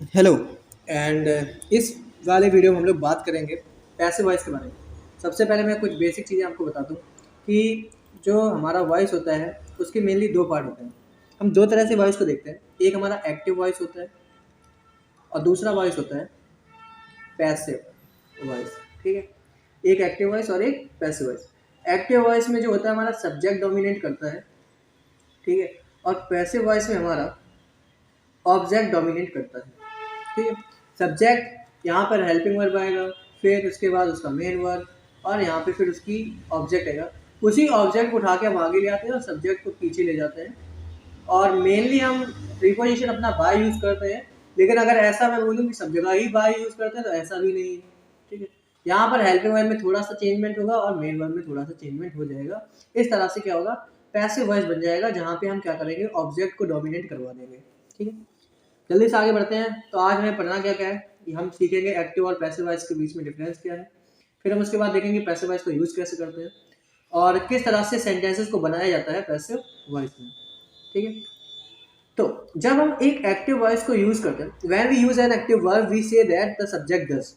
Hello and इस वाले video में हम लोग बात करेंगे पैसिव वॉइस के बारे में। सबसे पहले मैं कुछ बेसिक चीज़ें आपको बता दूं कि जो हमारा वॉइस होता है उसके मेनली दो पार्ट होते हैं। हम दो तरह से वॉइस को देखते हैं, एक हमारा एक्टिव वॉइस होता है और दूसरा वॉइस होता है पैसिव वॉइस। ठीक है, एक एक्टिव वॉइस और एक पैसिव वॉइस। एक्टिव वॉइस में जो होता है हमारा सब्जेक्ट डोमिनेट करता है, ठीक है, और पैसिव वॉइस में हमारा ऑब्जेक्ट डोमिनेट करता है। ठीक है, सब्जेक्ट यहाँ पर हेल्पिंग वर्ब आएगा, फिर उसके बाद उसका मेन वर्ब, और यहाँ पे फिर उसकी ऑब्जेक्ट आएगा। उसी ऑब्जेक्ट को उठा के हम आगे ले आते हैं और सब्जेक्ट को पीछे ले जाते हैं। और मेनली हम प्रीपोजिशन अपना बाय यूज़ करते हैं, लेकिन अगर ऐसा मैं बोलूँ कि सब जगह ही बाय यूज़ करते हैं तो ऐसा भी नहीं है। ठीक है, यहाँ पर हेल्पिंग वर्ब में थोड़ा सा चेंजमेंट होगा और मेन वर्ब में थोड़ा सा चेंजमेंट हो जाएगा। इस तरह से क्या होगा, पैसिव वॉइस बन जाएगा जहाँ पे हम क्या करेंगे, ऑब्जेक्ट को डोमिनेट करवा देंगे। ठीक है, जल्दी से आगे बढ़ते हैं। तो आज हमें पढ़ना क्या क्या है, कि हम सीखेंगे एक्टिव और पैसिव वॉइस के बीच में डिफरेंस क्या है। फिर हम उसके बाद देखेंगे पैसिव वॉइस को यूज़ कैसे करते हैं और किस तरह से सेंटेंसेस को बनाया जाता है पैसिव वॉइस में। ठीक है, तो जब हम एक एक्टिव वॉइस को यूज़ करते हैं, when we use an active verb we say that the subject does.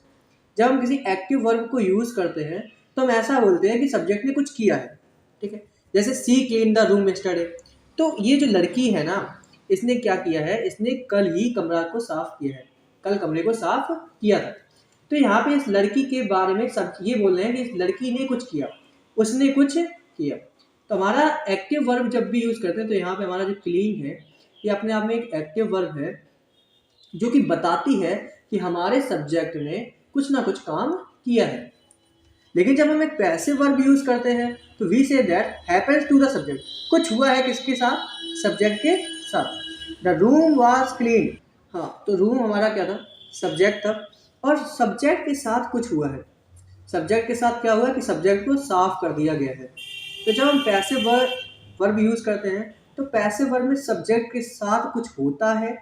जब हम किसी एक्टिव वर्ब को यूज़ करते हैं तो हम ऐसा बोलते हैं कि सब्जेक्ट ने कुछ किया है। ठीक है, जैसे सी क्लीन द रूम यस्टरडे। तो ये जो लड़की है ना, इसने क्या किया है, इसने कल ही कमरा को साफ किया है, कल कमरे को साफ किया था। तो यहाँ पे इस लड़की के बारे में सब ये बोल रहे हैं कि इस लड़की ने कुछ किया, उसने कुछ किया। तो हमारा एक्टिव वर्ब जब भी यूज़ करते हैं तो यहाँ पे हमारा जो क्लीन है ये अपने आप में एक एक्टिव वर्ब है जो कि बताती है कि हमारे सब्जेक्ट ने कुछ ना कुछ काम किया है। लेकिन जब हम एक पैसिव वर्ब यूज करते हैं तो we say that happens to the subject. कुछ हुआ है किसके साथ, सब्जेक्ट के साथ। The room was clean. हाँ, तो रूम हमारा क्या था, सब्जेक्ट था, और सब्जेक्ट के साथ कुछ हुआ है। सब्जेक्ट के साथ क्या हुआ कि सब्जेक्ट को साफ कर दिया गया है। तो जब हम पैसिव वर्ब यूज करते हैं तो पैसिव वर्ब में सब्जेक्ट के साथ कुछ होता है,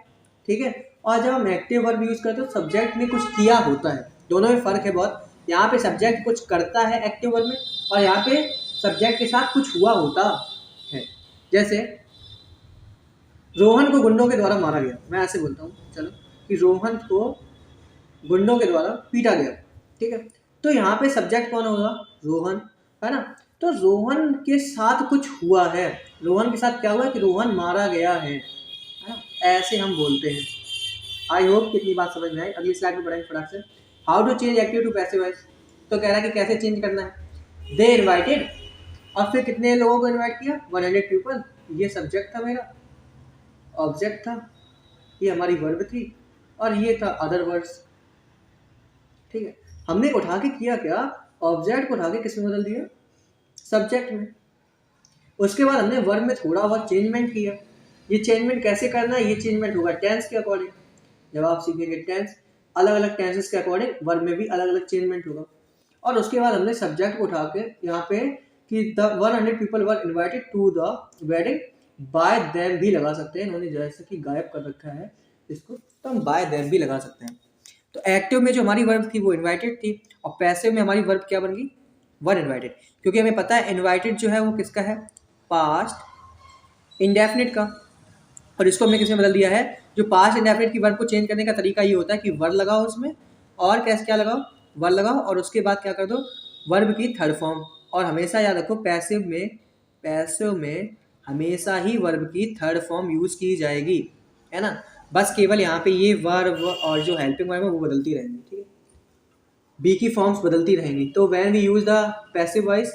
ठीक है, और जब हम एक्टिव वर्ब यूज करते हैं तो सब्जेक्ट ने कुछ किया होता है। दोनों में फर्क है बहुत। यहाँ पे सब्जेक्ट कुछ करता है एक्टिव वर्ब में, और यहाँ पे सब्जेक्ट के साथ कुछ हुआ होता है। जैसे रोहन को गुंडों के द्वारा मारा गया, मैं ऐसे बोलता हूँ चलो कि रोहन को गुंडों के द्वारा पीटा गया। ठीक है, तो यहाँ पे सब्जेक्ट कौन होगा, रोहन, है ना। तो रोहन के साथ कुछ हुआ है, रोहन के साथ क्या हुआ कि रोहन मारा गया है ना? ऐसे हम बोलते हैं। आई होप कितनी बात समझ में आई। अगली स्लाइड में बढ़ेंगे फटाक से। How to change active to passive voice. तो कह रहा है कि कैसे चेंज करना है। दे इनवाइटेड, और फिर कितने लोगों को इनवाइट किया, 100 पीपल। ये सब्जेक्ट था, मेरा ऑब्जेक्ट था, ये हमारी वर्ब थी, और ये था अदर वर्ड्स। ठीक है, हमने उठा के किया क्या, ऑब्जेक्ट को उठा के किस में बदल दिया, सब्जेक्ट में। उसके बाद हमने वर्ब में थोड़ा बहुत चेंजमेंट किया। ये चेंजमेंट कैसे करना है, ये चेंजमेंट होगा टेंस के अकॉर्डिंग। जब आप सीखेंगे टेंस, अलग अलग टेंसेस के अकॉर्डिंग वर्ब में भी अलग अलग चेंजमेंट होगा। और उसके बाद हमने सब्जेक्ट को उठा के यहाँ पे कि the 100 people were invited to the wedding, by them भी लगा सकते हैं। इन्होंने जैसे कि गायब कर रखा है इसको, तो हम बाय देम भी लगा सकते हैं। तो एक्टिव में जो हमारी वर्ब थी वो इन्वाइटेड थी, और पैसिव में हमारी वर्ब क्या बन गई, वर इन्वाइटेड। क्योंकि हमें पता है इन्वाइटेड जो है वो किसका है, पास्ट इंडेफिनिट का। और इसको हमने किसमें बदल दिया है, जो पास्ट इंडेफिनिट की वर्ब को चेंज करने का तरीका ये होता है कि वर लगाओ उसमें, और कैसे क्या लगाओ, वर लगाओ, और उसके बाद क्या कर दो, वर्ब की थर्ड फॉर्म। और हमेशा याद रखो पैसिव में हमेशा ही वर्ब की थर्ड फॉर्म यूज की जाएगी, है ना। बस केवल यहाँ पे ये वर्ब और जो हेल्पिंग वर्ब है वो बदलती रहेंगी। ठीक है, बी की फॉर्म्स बदलती रहेंगी। तो when we use the passive voice,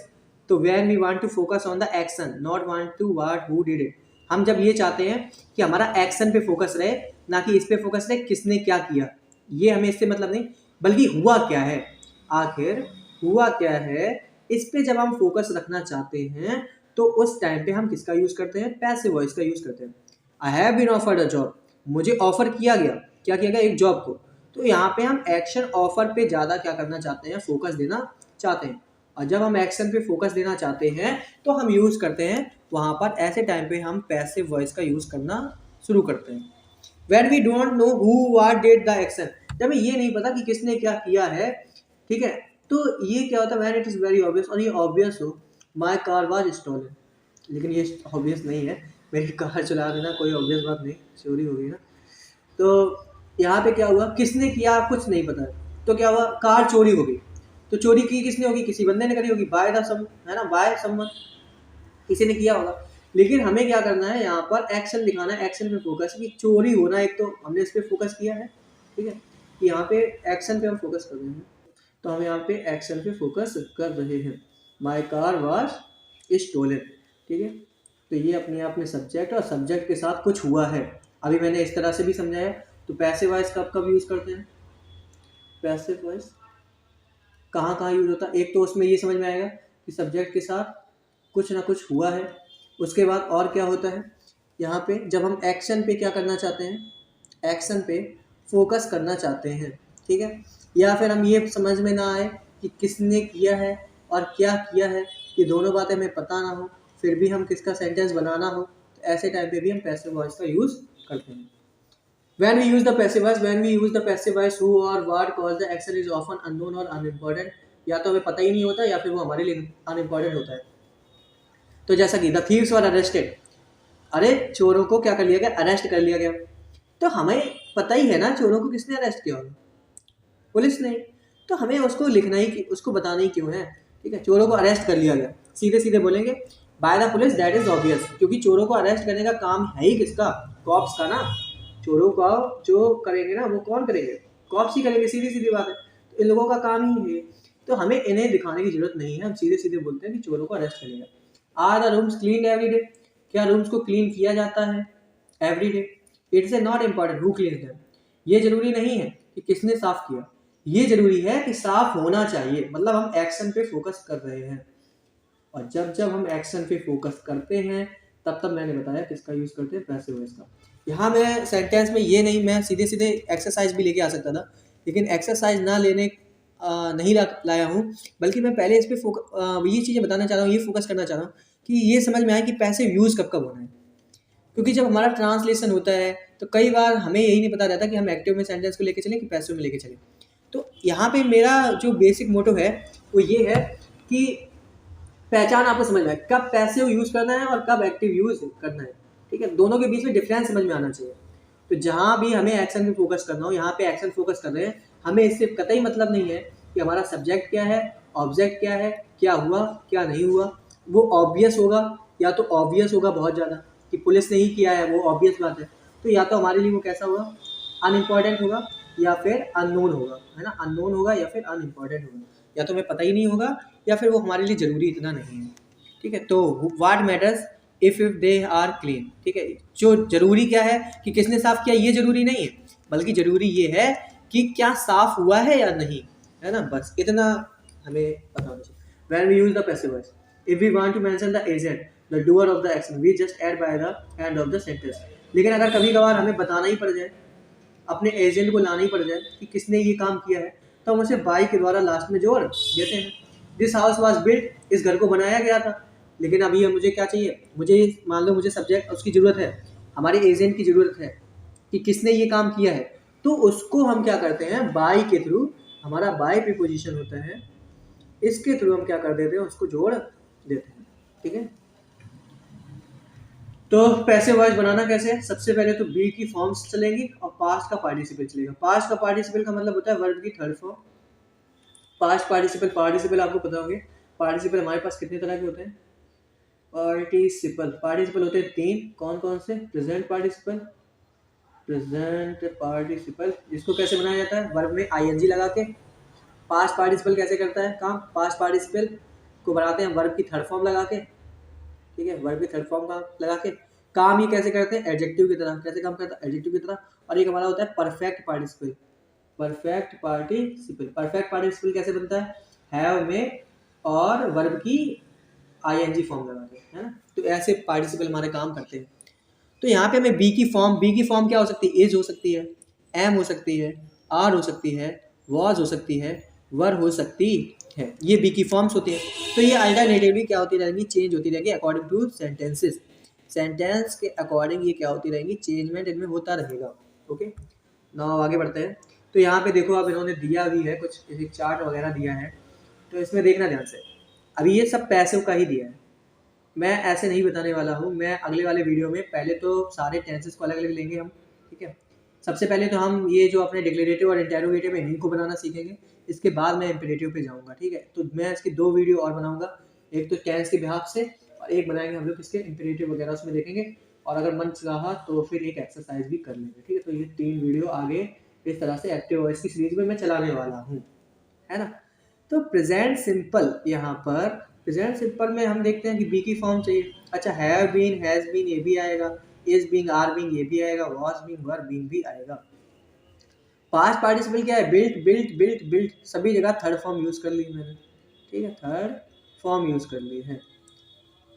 तो when we want to focus on the action not want to what who did it. हम जब ये चाहते हैं कि हमारा एक्शन पे फोकस रहे, ना कि इस पे फोकस रहे किसने क्या किया, ये हमें इससे मतलब नहीं, बल्कि हुआ क्या है, आखिर हुआ क्या है, इस पे जब हम फोकस रखना चाहते हैं तो उस टाइम पे हम किसका यूज करते हैं, पैसिव वॉइस का यूज करते हैं। I have been offered a job, मुझे ऑफर किया गया, क्या किया गया, एक जॉब को। तो यहाँ पे हम एक्शन ऑफर पे ज़्यादा क्या करना चाहते हैं, फोकस देना चाहते हैं। और जब हम एक्शन पे फोकस देना चाहते हैं तो हम यूज़ करते हैं, वहाँ पर ऐसे टाइम पे हम पैसिव वॉइस का यूज़ करना शुरू करते हैं। When we don't know who what did the action, जब हमें ये नहीं पता कि किसने क्या किया है, ठीक है, तो ये क्या होता है, when it is very obvious, और ये obvious हो, my car was stolen, लेकिन ये obvious नहीं है, मेरी कार चला देना कोई obvious बात नहीं, चोरी हो गई ना। तो यहाँ पे क्या हुआ, किसने किया कुछ नहीं पता, तो क्या हुआ, कार चोरी हो गई। तो चोरी की किसने होगी, किसी बंदे ने करी होगी, बाय द सम, है ना, बाय समवन, किसी ने किया होगा। लेकिन हमें क्या करना है, यहाँ पर एक्शन दिखाना है, एक्शन पे फोकस, कि चोरी होना, एक तो हमने इस पे फोकस किया है, ठीक है, कि यहाँ पे एक्शन पे हम फोकस कर रहे हैं, तो हम यहाँ पे एक्शन पे फोकस कर रहे हैं। माई कार वॉज स्टोलन, ठीक है। तो ये अपने आप में सब्जेक्ट, और सब्जेक्ट के साथ कुछ हुआ है। अभी मैंने इस तरह से भी समझाया। तो पैसिव वॉइस कब कब यूज़ करते हैं, पैसिव वॉइस कहाँ कहाँ यूज़ होता है, एक तो उसमें ये समझ में आएगा कि सब्जेक्ट के साथ कुछ ना कुछ हुआ है। उसके बाद और क्या होता है, यहाँ पे जब हम एक्शन पे क्या करना चाहते हैं, एक्शन पे फोकस करना चाहते हैं, ठीक है। या फिर हम ये समझ में ना आए कि किसने किया है और क्या किया है, ये दोनों बातें हमें पता ना हो, फिर भी हम किसका सेंटेंस बनाना हो, तो ऐसे टाइम पे भी हम पैसिव वॉइस का यूज़ करते हैं। When we use the passive voice, who or what cause the action is often unknown or unimportant, या तो हमें पता ही नहीं होता या फिर वो हमारे लिए अनइम्पॉर्टेंट होता है। तो जैसा कि द थीव्स वर अरेस्टेड, अरे चोरों को क्या कर लिया गया, अरेस्ट कर लिया गया। तो हमें पता ही है ना चोरों को किसने अरेस्ट किया होगा, पुलिस ने। तो हमें उसको लिखना ही, उसको बताना ही क्यों है, ठीक है। चोरों को अरेस्ट कर लिया गया, सीधे सीधे बोलेंगे by the police, that is obvious, क्योंकि चोरों को अरेस्ट करने का काम है ही किसका, कॉप्स का ना। चोरों का जो करेंगे ना वो कौन करेंगे, कॉप्स ही करेंगे, सीधी सीधी बात है। तो इन लोगों का काम ही है, तो हमें इन्हें दिखाने की जरूरत नहीं है, हम सीधे सीधे बोलते हैं कि चोरों को अरेस्ट करेगा। Are the rooms clean every day, क्या रूम्स को क्लीन किया जाता है every day. It's a not important who clean them, ये जरूरी नहीं है कि किसने साफ किया, ये जरूरी है कि साफ होना चाहिए। मतलब हम एक्शन पे फोकस कर रहे हैं, और जब जब हम एक्शन पे फोकस करते हैं तब तब मैंने बताया किसका यूज करते हैं, पैसिव वॉइस का। यहाँ मैं सेंटेंस में ये नहीं, मैं सीधे सीधे एक्सरसाइज भी लेके आ सकता था, लेकिन एक्सरसाइज ना लेने नहीं लाया हूँ, बल्कि मैं पहले इस पे ये चीज़ें बताना चाह रहा हूँ, ये फोकस करना चाह रहा हूँ कि ये समझ में आए कि पैसिव यूज़ कब कब होना है। क्योंकि जब हमारा ट्रांसलेशन होता है तो कई बार हमें यही नहीं पता रहता कि हम एक्टिव में सेंटेंस को लेके चलें कि पैसिव में लेके चलें। तो यहाँ पे मेरा जो बेसिक मोटो है वो ये है कि पहचान आपको समझ में आए कब पैसिव यूज़ करना है और कब एक्टिव यूज़ करना है, ठीक है। दोनों के बीच में डिफरेंस समझ में आना चाहिए। तो जहाँ भी हमें एक्शन पे फोकस करना हो, यहाँ पे एक्शन फोकस कर रहे हैं, हमें इससे कतई मतलब नहीं है कि हमारा सब्जेक्ट क्या है, ऑब्जेक्ट क्या है, क्या हुआ क्या नहीं हुआ। वो ऑब्वियस होगा, या तो ऑब्वियस होगा बहुत ज़्यादा कि पुलिस ने ही किया है, वो ऑब्वियस बात है। तो या तो हमारे लिए वो कैसा होगा, अनइम्पॉर्टेंट होगा या फिर अननोन होगा, है ना, अननोन होगा या फिर अनइम्पॉर्टेंट होगा, या तो हमें पता ही नहीं होगा या फिर वो हमारे लिए ज़रूरी इतना नहीं है, ठीक है। तो what matters if they are clean, ठीक है। जो ज़रूरी क्या है कि किसने साफ़ किया, ये ज़रूरी नहीं है, बल्कि ज़रूरी ये है कि क्या साफ़ हुआ है या नहीं, है ना, बस इतना हमें पता होना चाहिए। When we use the passive voice, if we want to mention the agent, the doer of the action, we just add by the end of the sentence. लेकिन अगर कभी कभार हमें बताना ही पड़ जाए, अपने एजेंट को लाना ही पड़ जाए कि किसने ये काम किया है, तो हम उसे बाई के द्वारा लास्ट में जोड़ देते हैं। दिस हाउस वाज बिल्ट, इस घर को बनाया गया था। लेकिन अभी मुझे क्या चाहिए, मुझे मान लो मुझे सब्जेक्ट उसकी ज़रूरत है, हमारे एजेंट की ज़रूरत है कि किसने ये काम किया है, तो उसको हम क्या करते हैं, बाई के थ्रू, हमारा बाई प्रीपोजिशन होता है, इसके थ्रू हम क्या कर देते हैं, उसको जोड़ देते हैं, ठीक है। तो पैसिव वॉइस बनाना कैसे है, सबसे पहले तो बी की फॉर्म्स चलेंगी और पास्ट का पार्टिसिपल चलेगा। पास्ट का पार्टिसिपल का मतलब होता है वर्ब की थर्ड फॉर्म। पास्ट पार्टिसिपल आपको पता होंगे, पार्टिसिपल हमारे पास कितने तरह के होते हैं, पार्टिसिपल होते हैं तीन, कौन कौन से, प्रेजेंट पार्टिसिपल जिसको कैसे बनाया जाता है, वर्ब में आईएनजी लगा के। पास्ट पार्टिसिपल कैसे करता है काम, पास्ट पार्टिसिपल को बनाते हैं वर्ब की थर्ड फॉर्म लगा के, ठीक है, वर्ब की थर्ड फॉर्म का लगा के। काम ही कैसे करते हैं, एडजेक्टिव की तरह, कैसे काम करता है, एडजेक्टिव की तरह। और एक हमारा होता है परफेक्ट पार्टिसिपल। परफेक्ट पार्टिसिपल कैसे बनता है, हैव में और वर्ब की आईएनजी फॉर्म लगा के, है ना। तो ऐसे पार्टिसिपल हमारे काम करते हैं। तो यहाँ पे हमें बी की फॉर्म क्या हो सकती है, एज हो सकती है, एम हो सकती है, आर हो सकती है, वॉज हो सकती है, वर हो सकती है, ये बी की फॉर्म्स होती है। तो ये अल्टरनेटिवली क्या होती रहेंगी, चेंज होती रहेंगी अकॉर्डिंग टू सेंटेंसेस। सेंटेंस के अकॉर्डिंग ये क्या होती रहेंगी, चेंजमेंट इनमें होता रहेगा। ओके, नाउ आगे बढ़ते हैं। तो यहाँ पे देखो अब इन्होंने दिया भी है कुछ, एक चार्ट वगैरह दिया है, तो इसमें देखना ध्यान से। अभी ये सब पैसिव का ही दिया है, मैं ऐसे नहीं बताने वाला हूँ। मैं अगले वाले वीडियो में पहले तो सारे टेंसेस को अलग अलग लेंगे हम, ठीक है, सबसे पहले तो हम ये जो अपने डिक्लेरेटिव और इंटेरोगेटिव है इनको बनाना सीखेंगे, इसके बाद मैं इम्पेरेटिव पे जाऊँगा, ठीक है। तो मैं इसकी 2 वीडियो और बनाऊँगा, एक तो टेंस के बिहाफ से और एक बनाएंगे हम लोग इसके इम्पेरेटिव वगैरह उसमें देखेंगे, और अगर मन रहा तो फिर एक एक्सरसाइज भी कर लेंगे, ठीक है। तो ये 3 वीडियो आगे इस तरह से एक्टिव वॉइस की सीरीज में मैं चलाने वाला हूँ, है ना। तो प्रेजेंट सिंपल, यहाँ पर प्रेजेंट सिंपल में हम देखते हैं कि बी की फॉर्म चाहिए। अच्छा, हैव बीन, हैज बीन ये भी आएगा, इज बीइंग, आर बीइंग ये भी आएगा, वाज बीइंग, वर बीइंग भी आएगा। पास्ट पार्टिसिपल क्या है, बिल्ट बिल्ट बिल्ट बिल्ट, सभी जगह थर्ड फॉर्म यूज कर ली मैंने, ठीक है, थर्ड फॉर्म यूज कर ली है।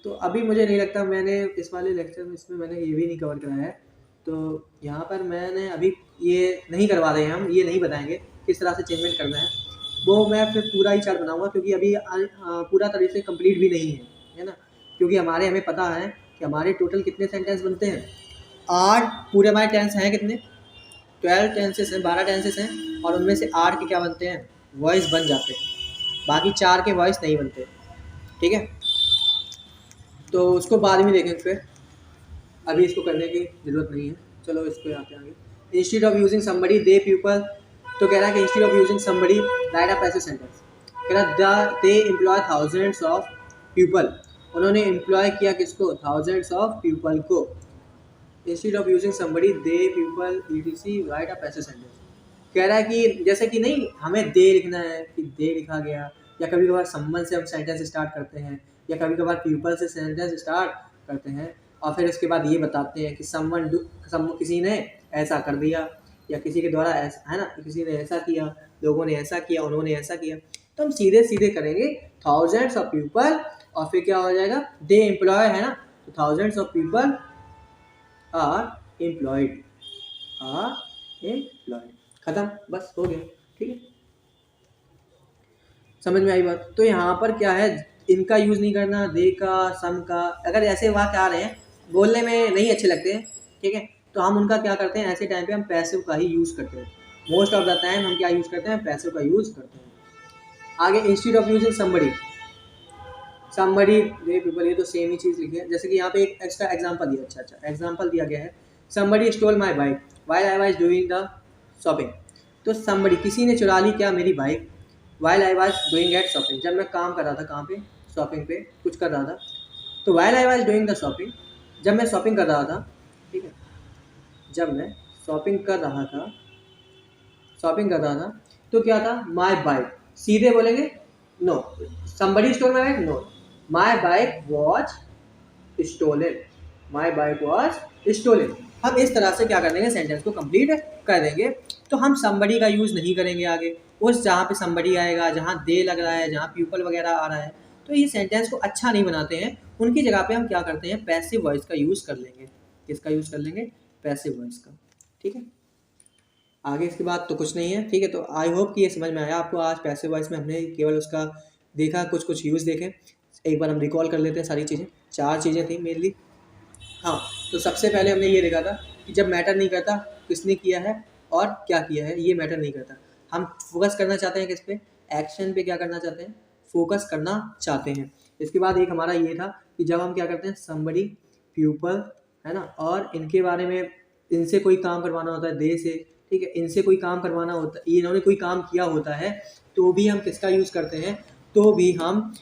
तो अभी मुझे नहीं लगता मैंने इस वाले लेक्चर में इसमें मैंने ये भी नहीं कवर कराया है, तो यहाँ पर मैंने अभी ये नहीं करवा रहे हैं, हम ये नहीं बताएंगे किस तरह से चेंजमेंट करना है, वो मैं फिर पूरा ही चार्ट बनाऊंगा, क्योंकि अभी पूरा तरीके से कंप्लीट भी नहीं है ना। क्योंकि हमें पता है कि हमारे टोटल कितने सेंटेंस बनते हैं, 8 पूरे हमारे टेंस हैं, कितने 12 टेंसेस हैं, 12 टेंसेस हैं, और उनमें से 8 के क्या बनते हैं, वॉइस बन जाते हैं, बाकी 4 के वॉइस नहीं बनते, ठीक है। तो उसको बाद में देखेंगे, फिर अभी इसको करने की ज़रूरत नहीं है। चलो इसको आते आगे। Instead of using somebody they people, तो कह रहा है कि instead of using somebody right a passive sentence, कह रहा दे एम्प्लॉय थाउजेंड्स ऑफ पीपल, उन्होंने एम्प्लॉय किया किसको, थाउजेंड्स ऑफ पीपल को। Instead of using somebody they people etc right a passive sentence, कह रहा है कि जैसे कि नहीं हमें दे लिखना है कि दे लिखा गया, या कभी कभार समवन से हम सेंटेंस स्टार्ट करते हैं, या कभी कभार पीपल से सेंटेंस स्टार्ट करते हैं, और फिर उसके बाद ये बताते हैं कि किसी ने ऐसा कर दिया, या किसी के द्वारा ऐसा, है ना, किसी ने ऐसा किया, लोगों ने ऐसा किया, उन्होंने ऐसा किया। तो हम सीधे सीधे करेंगे थाउजेंड्स ऑफ पीपल, और फिर क्या हो जाएगा, दे एम्प्लॉय, है ना, तो thousands of people are employed, खत्म, बस हो गया, ठीक है। समझ में आई बात। तो यहाँ पर क्या है, इनका यूज नहीं करना, दे का, सम का, अगर ऐसे वाक्य आ रहे हैं बोलने में नहीं अच्छे लगते हैं, ठीक है, तो हम उनका क्या करते हैं, ऐसे टाइम पे हम पैसिव का ही यूज करते हैं। मोस्ट ऑफ द टाइम हम क्या यूज करते हैं, पैसिव का यूज करते हैं। आगे instead of using somebody, somebody they people, ये तो सेम ही चीज लिखी है। जैसे कि यहाँ पे एक एक्स्ट्रा एग्जांपल दिया, अच्छा एग्जांपल दिया गया है, somebody stole my bike while I was doing the shopping. तो समबडी, किसी ने चुरा ली क्या, मेरी bike, while I was doing at shopping, जब मैं काम कर रहा था, कहाँ पे, शॉपिंग पे कुछ कर रहा था। तो while I was doing the shopping, जब मैं शॉपिंग कर रहा था, ठीक है, जब मैं शॉपिंग कर रहा था, तो क्या था, माय बाइक, सीधे बोलेंगे no, somebody stole my bike, no, my bike was stolen, my bike was stolen. हम इस तरह से क्या कर देंगे, सेंटेंस को कंप्लीट कर देंगे। तो हम समबडी का यूज़ नहीं करेंगे आगे, उस जहाँ पे समबडी आएगा, जहाँ दे लग रहा है, जहाँ पीपल वगैरह आ रहा है, तो ये सेंटेंस को अच्छा नहीं बनाते हैं। उनकी जगह पे हम क्या करते हैं, पैसिव वॉइस का यूज़ कर लेंगे। किसका यूज़ कर लेंगे, पैसिव वॉइस का, ठीक है। आगे इसके बाद तो कुछ नहीं है, ठीक है। तो आई होप कि ये समझ में आया आपको। आज पैसिव वॉइस में हमने केवल उसका देखा, कुछ यूज़ देखे। एक बार हम रिकॉल कर लेते हैं सारी चीज़ें। 4 चीज़ें थी मेनली। हाँ, तो सबसे पहले हमने ये देखा था कि जब मैटर नहीं करता किसने किया है और क्या किया है, ये मैटर नहीं करता। हम फोकस करना चाहते हैं किस पे, एक्शन पे क्या करना चाहते हैं, फोकस करना चाहते हैं। इसके बाद एक हमारा ये था कि जब हम क्या करते हैं, समबडी, पीपल, है ना, और इनके बारे में, इनसे कोई काम करवाना होता है, दे से, ठीक है, इनसे कोई काम करवाना होता है, इन्होंने कोई काम किया होता है, तो भी हम किसका यूज़ करते हैं, तो भी हम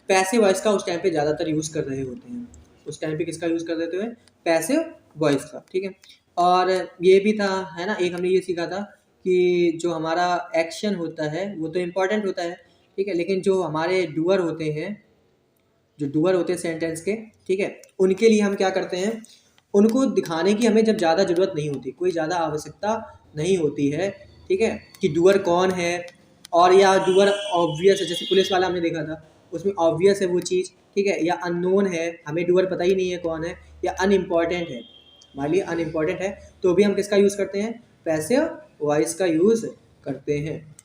पैसिव वॉइस का उस टाइम पे ज़्यादातर यूज़ कर रहे होते हैं। उस टाइम पे किसका यूज़ कर देते हुए, पैसिव वॉइस का, ठीक है। और ये भी था, है ना, एक हमने ये सीखा था कि जो हमारा एक्शन होता है वो तो इम्पॉर्टेंट होता है, ठीक है, लेकिन जो हमारे डूअर होते हैं, जो डूअर होते हैं सेंटेंस के, ठीक है, उनके लिए हम क्या करते हैं, उनको दिखाने की हमें जब ज़्यादा ज़रूरत नहीं होती, कोई ज़्यादा आवश्यकता नहीं होती है, ठीक है, कि डूअर कौन है, और या डूअर ऑब्वियस है, जैसे पुलिस वाला हमने देखा था, उसमें ऑब्वियस है वो चीज़, ठीक है, या अननोन है, हमें डूअर पता ही नहीं है कौन है, या अनइम्पॉर्टेंट है, हमारे लिए अनइम्पॉर्टेंट है, तो भी हम किसका यूज़ करते हैं, पैसिव वॉइस का यूज़ करते हैं।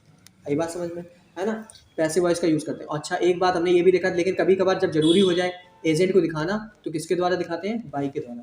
आई बात समझ में, है ना, पैसिव वॉइस का यूज़ करते हैं। अच्छा, एक बात हमने ये भी देखा, लेकिन कभी कभार जब जरूरी हो जाए एजेंट को दिखाना, तो किसके द्वारा दिखाते हैं, बाई के द्वारा।